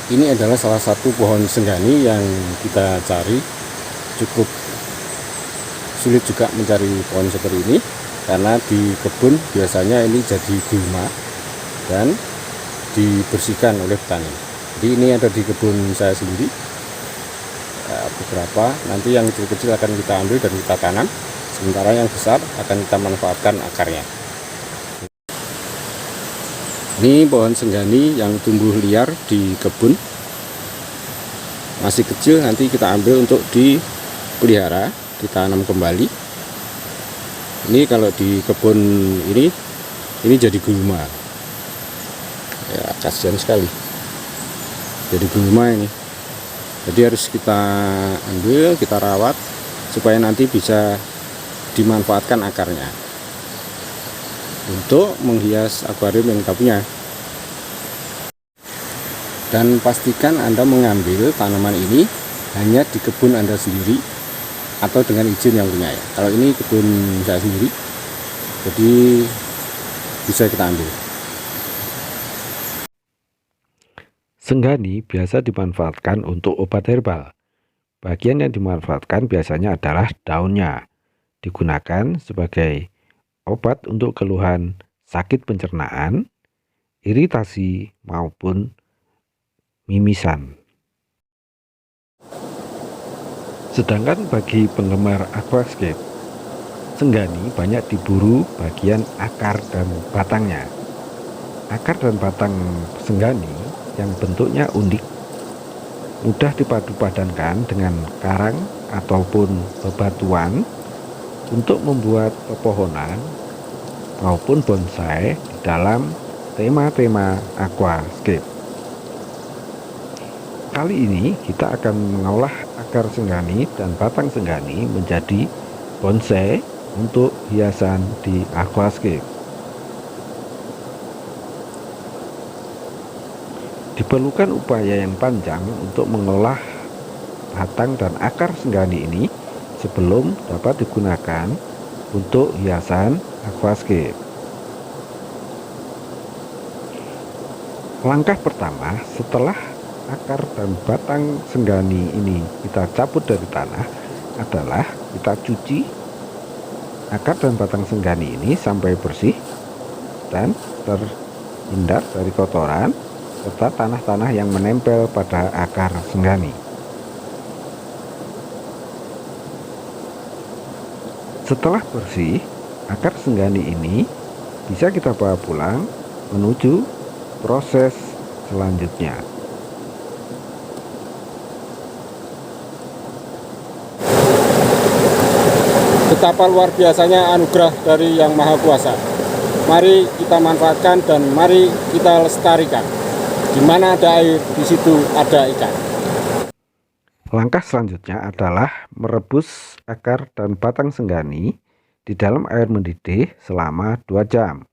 Ini adalah salah satu pohon senggani yang kita cari. Cukup sulit juga mencari pohon seperti ini, karena di kebun biasanya ini jadi gulma dan dibersihkan oleh petani. Jadi ini ada di kebun saya sendiri, beberapa. Nanti yang kecil-kecil akan kita ambil dan kita tanam, sementara yang besar akan kita manfaatkan akarnya. Ini pohon senggani yang tumbuh liar di kebun, masih kecil, nanti kita ambil untuk dipelihara, ditanam kembali. Ini kalau di kebun ini jadi gulma ya, kasihan sekali jadi gulma ini. Jadi harus kita ambil, kita rawat supaya nanti bisa dimanfaatkan akarnya untuk menghias akuarium yang kita punya. Dan pastikan Anda mengambil tanaman ini hanya di kebun Anda sendiri atau dengan izin yang punya ya. Kalau ini kebun saya sendiri, jadi bisa kita ambil. Senggani biasa dimanfaatkan untuk obat herbal. Bagian yang dimanfaatkan biasanya adalah daunnya. Digunakan sebagai obat untuk keluhan sakit pencernaan, iritasi, maupun mimisan. Sedangkan bagi penggemar aquascape, senggani banyak diburu bagian akar dan batangnya. Akar dan batang senggani yang bentuknya unik, mudah dipadu-padankan dengan karang ataupun bebatuan untuk membuat pepohonan maupun bonsai di dalam tema-tema aquascape. Kali ini kita akan mengolah akar senggani dan batang senggani menjadi bonsai untuk hiasan di aquascape. Diperlukan upaya yang panjang untuk mengolah batang dan akar senggani ini sebelum dapat digunakan untuk hiasan aquascape. Langkah pertama setelah akar dan batang senggani ini kita cabut dari tanah adalah kita cuci akar dan batang senggani ini sampai bersih dan terhindar dari kotoran serta tanah-tanah yang menempel pada akar senggani. Setelah bersih, akar senggani ini bisa kita bawa pulang menuju proses selanjutnya. Betapa luar biasanya anugerah dari Yang Maha Kuasa. Mari kita manfaatkan dan mari kita lestarikan. Di mana ada air, di situ ada ikan. Langkah selanjutnya adalah merebus akar dan batang senggani di dalam air mendidih selama 2 jam.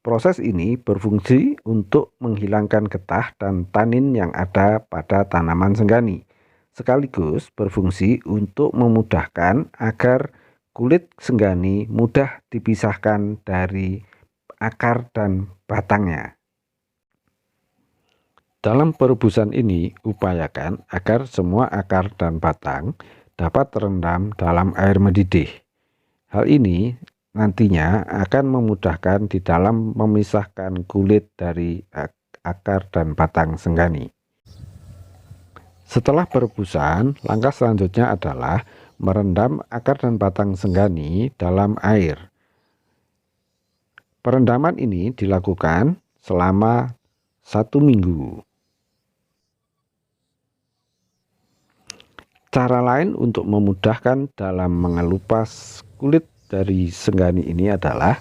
Proses ini berfungsi untuk menghilangkan getah dan tanin yang ada pada tanaman senggani, sekaligus berfungsi untuk memudahkan agar kulit senggani mudah dipisahkan dari akar dan batangnya. Dalam perebusan ini, upayakan agar semua akar dan batang dapat terendam dalam air mendidih. Hal ini nantinya akan memudahkan di dalam memisahkan kulit dari akar dan batang senggani. Setelah perebusan, langkah selanjutnya adalah merendam akar dan batang senggani dalam air. Perendaman ini dilakukan selama 1 minggu. Cara lain untuk memudahkan dalam mengelupas kulit dari senggani ini adalah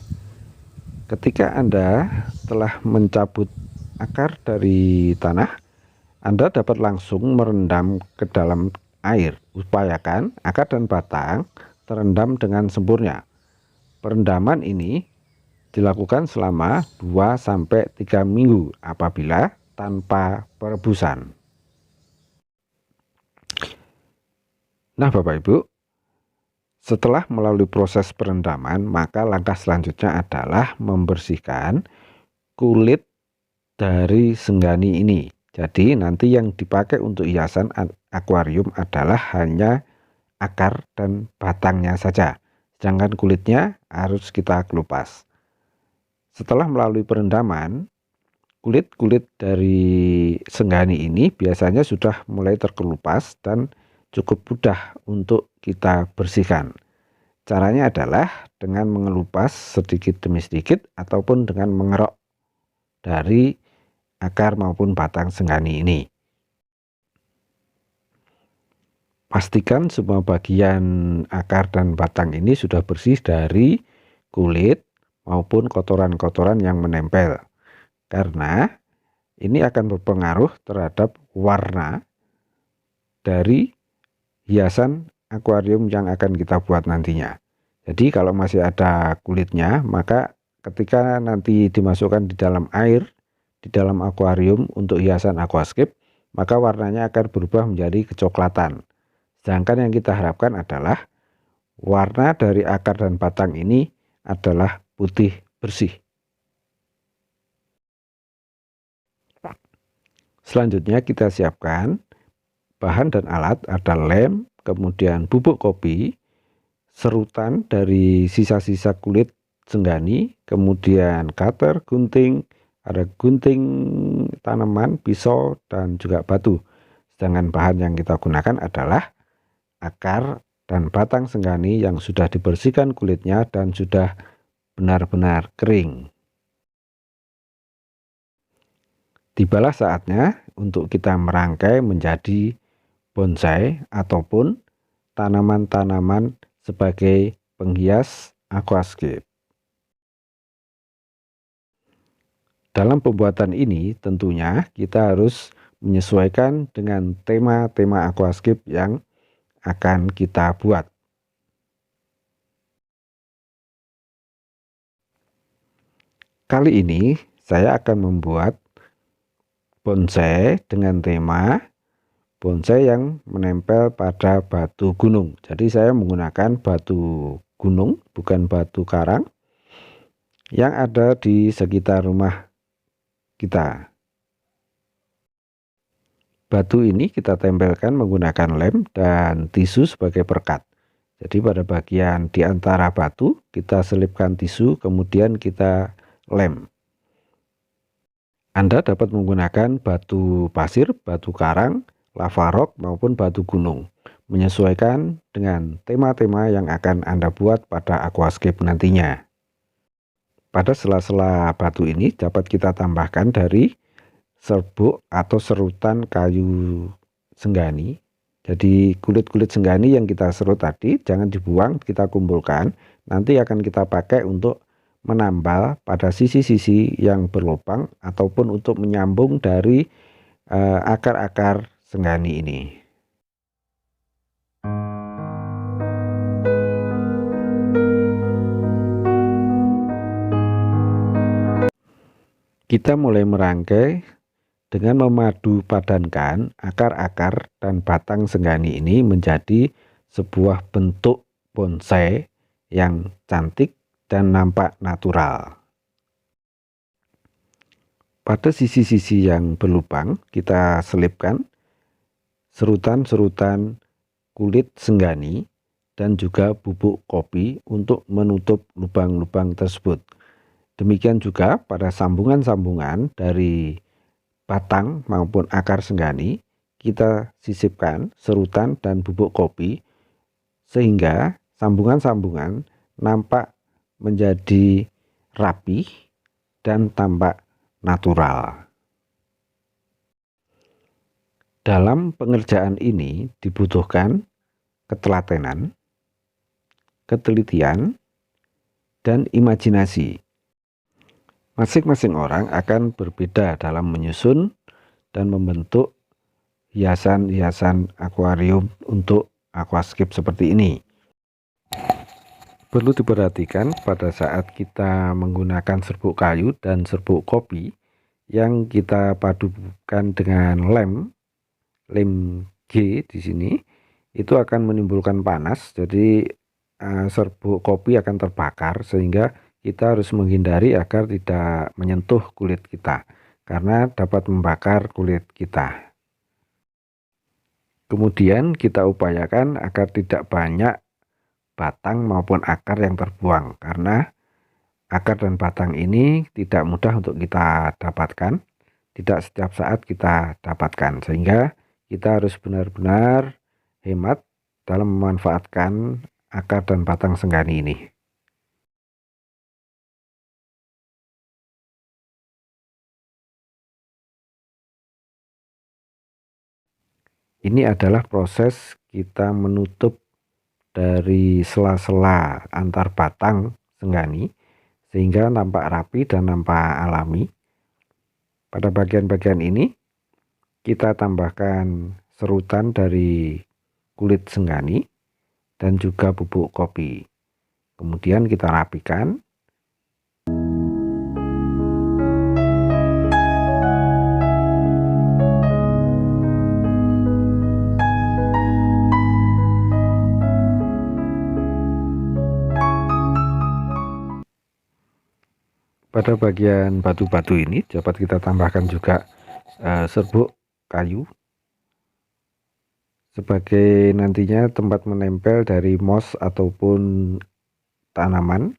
ketika Anda telah mencabut akar dari tanah, Anda dapat langsung merendam ke dalam air. Upayakan akar dan batang terendam dengan sempurna. Perendaman ini dilakukan selama 2-3 minggu apabila tanpa perebusan. Nah Bapak Ibu, setelah melalui proses perendaman, maka langkah selanjutnya adalah membersihkan kulit dari senggani ini. Jadi nanti yang dipakai untuk hiasan akuarium adalah hanya akar dan batangnya saja, sedangkan kulitnya harus kita kelupas. Setelah melalui perendaman, kulit-kulit dari senggani ini biasanya sudah mulai terkelupas dan cukup mudah untuk kita bersihkan. Caranya adalah dengan mengelupas sedikit demi sedikit ataupun dengan mengerok dari akar maupun batang senggani ini. Pastikan semua bagian akar dan batang ini sudah bersih dari kulit maupun kotoran-kotoran yang menempel, karena ini akan berpengaruh terhadap warna dari hiasan akuarium yang akan kita buat nantinya. Jadi kalau masih ada kulitnya, maka ketika nanti dimasukkan di dalam air, di dalam akuarium untuk hiasan aquascape, maka warnanya akan berubah menjadi kecoklatan. Sedangkan yang kita harapkan adalah warna dari akar dan batang ini adalah putih bersih. Selanjutnya kita siapkan bahan dan alat, ada lem, kemudian bubuk kopi, serutan dari sisa-sisa kulit senggani, kemudian cutter, gunting, ada gunting tanaman, pisau, dan juga batu. Sedangkan bahan yang kita gunakan adalah akar dan batang senggani yang sudah dibersihkan kulitnya dan sudah benar-benar kering. Tibalah saatnya untuk kita merangkai menjadi bonsai ataupun tanaman-tanaman sebagai penghias aquascape. Dalam pembuatan ini tentunya kita harus menyesuaikan dengan tema-tema aquascape yang akan kita buat. Kali ini saya akan membuat bonsai dengan tema bonsai yang menempel pada batu gunung. Jadi saya menggunakan batu gunung, bukan batu karang, yang ada di sekitar rumah kita. Batu ini kita tempelkan menggunakan lem dan tisu sebagai perekat. Jadi pada bagian di antara batu kita selipkan tisu, kemudian kita lem. Anda dapat menggunakan batu pasir, batu karang, lava rock maupun batu gunung, menyesuaikan dengan tema-tema yang akan Anda buat pada aquascape nantinya. Pada sela-sela batu ini dapat kita tambahkan dari serbuk atau serutan kayu senggani. Jadi kulit-kulit senggani yang kita serut tadi jangan dibuang, kita kumpulkan. Nanti akan kita pakai untuk menambal pada sisi-sisi yang berlubang ataupun untuk menyambung dari akar-akar senggani ini. Kita mulai merangkai dengan memadu padankan akar-akar dan batang senggani ini menjadi sebuah bentuk bonsai yang cantik dan nampak natural. Pada sisi-sisi yang berlubang kita selipkan serutan-serutan kulit senggani dan juga bubuk kopi untuk menutup lubang-lubang tersebut. Demikian juga pada sambungan-sambungan dari batang maupun akar senggani kita sisipkan serutan dan bubuk kopi sehingga sambungan-sambungan nampak menjadi rapi dan tampak natural. Dalam pengerjaan ini dibutuhkan ketelatenan, ketelitian, dan imajinasi. Masing-masing orang akan berbeda dalam menyusun dan membentuk hiasan-hiasan akuarium untuk aquascape seperti ini. Perlu diperhatikan pada saat kita menggunakan serbuk kayu dan serbuk kopi yang kita padukan dengan lem G di sini, itu akan menimbulkan panas. Jadi serbuk kopi akan terbakar sehingga kita harus menghindari agar tidak menyentuh kulit kita. karena dapat membakar kulit kita. Kemudian kita upayakan agar tidak banyak batang maupun akar yang terbuang, karena akar dan batang ini tidak mudah untuk kita dapatkan, tidak setiap saat kita dapatkan, sehingga kita harus benar-benar hemat dalam memanfaatkan akar dan batang senggani ini. Ini adalah proses kita menutup dari sela-sela antar batang senggani sehingga nampak rapi dan nampak alami. Pada bagian-bagian ini kita tambahkan serutan dari kulit senggani dan juga bubuk kopi. Kemudian kita rapikan. Pada bagian batu-batu ini dapat kita tambahkan juga serbuk kayu sebagai nantinya tempat menempel dari moss ataupun tanaman.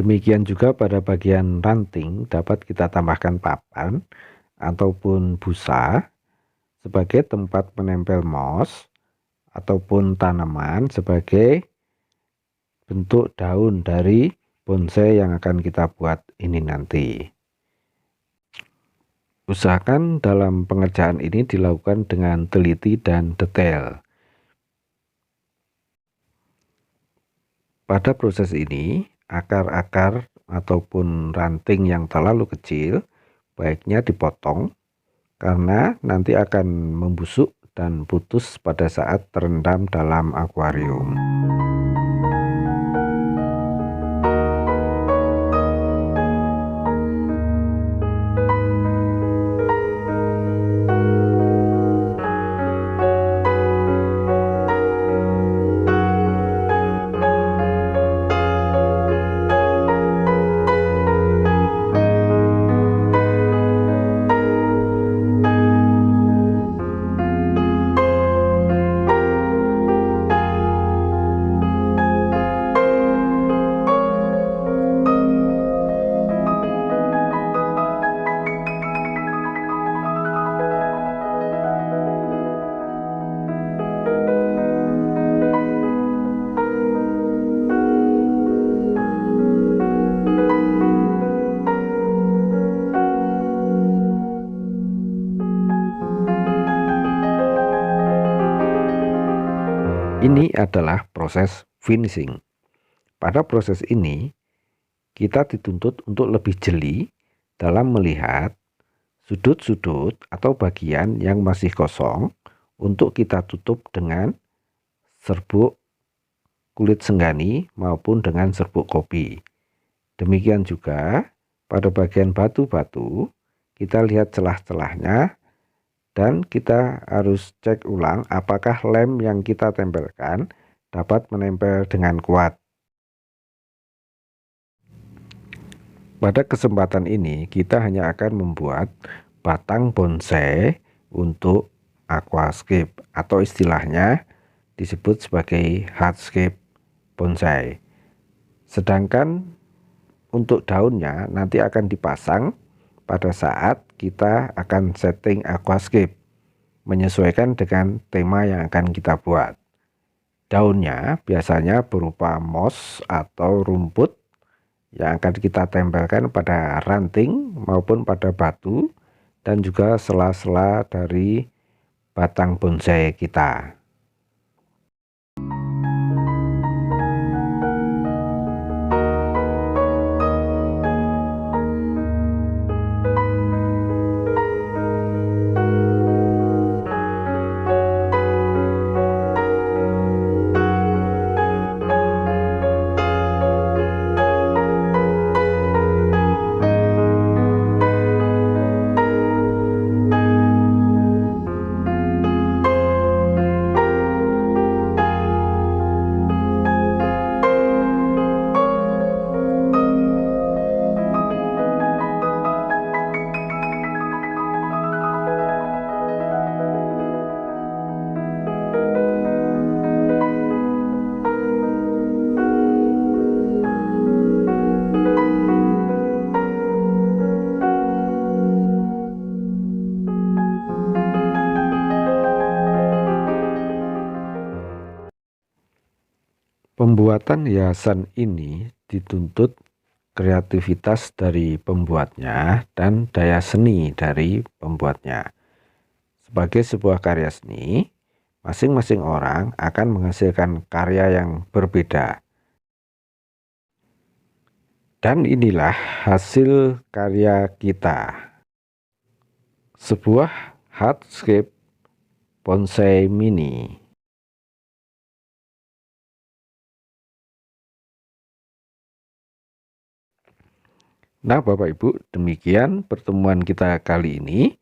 Demikian juga pada bagian ranting dapat kita tambahkan papan ataupun busa sebagai tempat menempel moss ataupun tanaman sebagai bentuk daun dari bonsai yang akan kita buat ini nanti. Usahakan dalam pengerjaan ini dilakukan dengan teliti dan detail. Pada proses ini, akar-akar ataupun ranting yang terlalu kecil baiknya dipotong karena nanti akan membusuk dan putus pada saat terendam dalam akuarium. Ini adalah proses finishing. Pada proses ini, kita dituntut untuk lebih jeli dalam melihat sudut-sudut atau bagian yang masih kosong untuk kita tutup dengan serbuk kulit senggani maupun dengan serbuk kopi. Demikian juga pada bagian batu-batu, kita lihat celah-celahnya dan kita harus cek ulang apakah lem yang kita tempelkan dapat menempel dengan kuat. Pada kesempatan ini kita hanya akan membuat batang bonsai untuk aquascape atau istilahnya disebut sebagai hardscape bonsai. Sedangkan untuk daunnya nanti akan dipasang pada saat kita akan setting aquascape menyesuaikan dengan tema yang akan kita buat. Daunnya biasanya berupa moss atau rumput yang akan kita tempelkan pada ranting maupun pada batu dan juga sela-sela dari batang bonsai kita. Pembuatan hiasan ini dituntut kreativitas dari pembuatnya dan daya seni dari pembuatnya. Sebagai sebuah karya seni, masing-masing orang akan menghasilkan karya yang berbeda. Dan inilah hasil karya kita. Sebuah hardscape bonsai mini. Nah, Bapak Ibu, demikian pertemuan kita kali ini.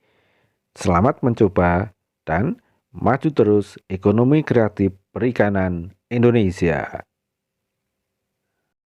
Selamat mencoba dan maju terus ekonomi kreatif perikanan Indonesia.